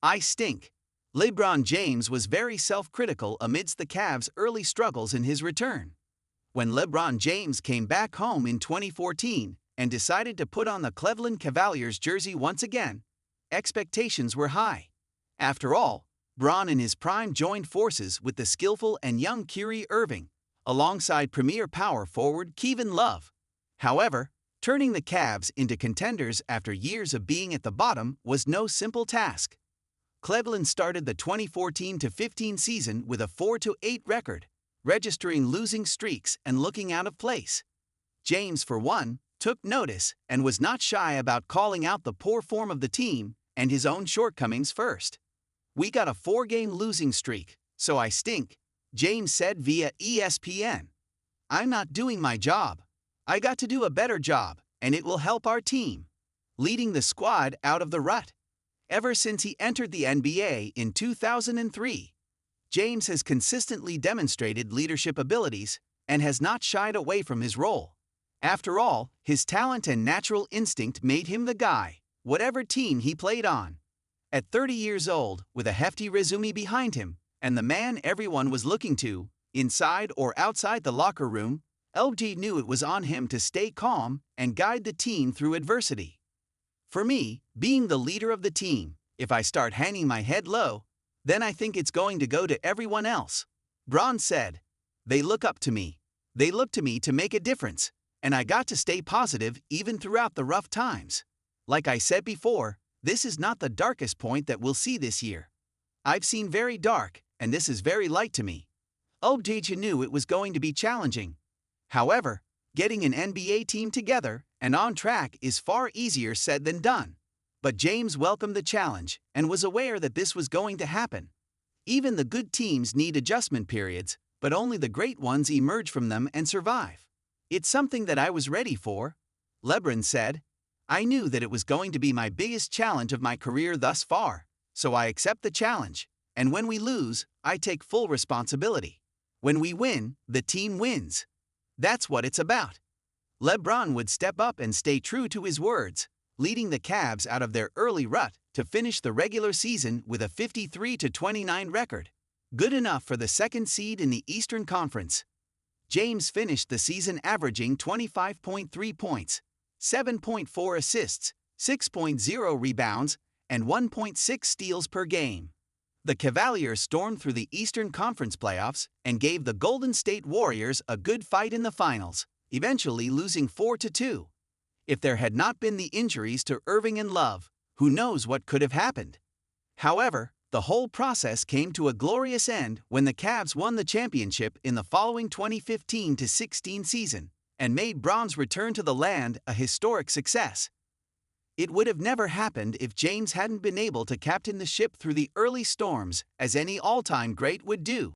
I stink. LeBron James was very self-critical amidst the Cavs' early struggles in his return. When LeBron James came back home in 2014 and decided to put on the Cleveland Cavaliers jersey once again, expectations were high. After all, Bron in his prime joined forces with the skillful and young Kyrie Irving, alongside premier power forward Kevin Love. However, turning the Cavs into contenders after years of being at the bottom was no simple task. Cleveland started the 2014-15 season with a 4-8 record, registering losing streaks and looking out of place. James, for one, took notice and was not shy about calling out the poor form of the team and his own shortcomings first. "We got a 4-game losing streak, so I stink," James said via ESPN. "I'm not doing my job. I got to do a better job, and it will help our team," leading the squad out of the rut. Ever since he entered the NBA in 2003, James has consistently demonstrated leadership abilities and has not shied away from his role. After all, his talent and natural instinct made him the guy, whatever team he played on. At 30 years old, with a hefty resume behind him, and the man everyone was looking to, inside or outside the locker room, LG knew it was on him to stay calm and guide the team through adversity. "For me, being the leader of the team, if I start hanging my head low, then I think it's going to go to everyone else," Bron said. "They look up to me. They look to me to make a difference, and I got to stay positive even throughout the rough times. Like I said before, this is not the darkest point that we'll see this year. I've seen very dark, and this is very light to me." LG knew it was going to be challenging. However, getting an NBA team together and on track is far easier said than done. But James welcomed the challenge and was aware that this was going to happen. Even the good teams need adjustment periods, but only the great ones emerge from them and survive. "It's something that I was ready for," LeBron said. "I knew that it was going to be my biggest challenge of my career thus far, so I accept the challenge, and when we lose, I take full responsibility. When we win, the team wins. That's what it's about." LeBron would step up and stay true to his words, leading the Cavs out of their early rut to finish the regular season with a 53-29 record, good enough for the second seed in the Eastern Conference. James finished the season averaging 25.3 points, 7.4 assists, 6.0 rebounds, and 1.6 steals per game. The Cavaliers stormed through the Eastern Conference playoffs and gave the Golden State Warriors a good fight in the finals, eventually losing 4-2. If there had not been the injuries to Irving and Love, who knows what could have happened. However, the whole process came to a glorious end when the Cavs won the championship in the following 2015-16 season and made Bron's return to the land a historic success. It would have never happened if James hadn't been able to captain the ship through the early storms as any all-time great would do.